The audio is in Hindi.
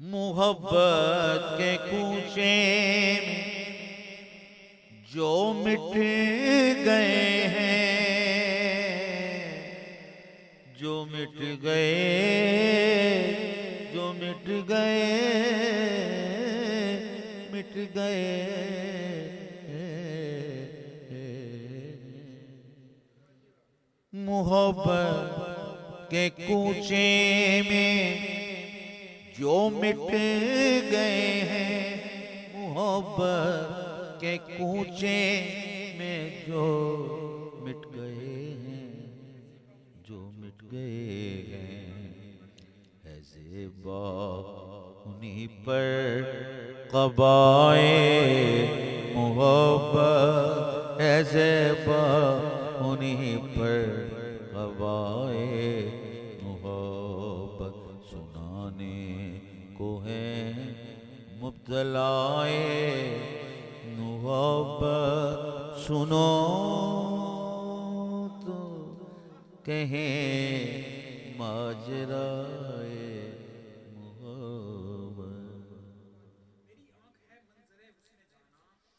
मोहब्बत के कूचे में जो मिट गए हैं, जो मिट गए, जो मिट गए, मिट गए। मोहब्बत के कूचे में जो मिट गए हैं, मोहब्बत के कूचे में जो मिट गए हैं, जो मिट गए हैं। है ज़ेबा उन्हीं पर क़बाए मोहब्बत, है ज़ेबा उन्हीं पर क़बाए मोहब्बत। सुनाने को है मुब्तलाए मोहब्बत, सुनो तो कहें माजराए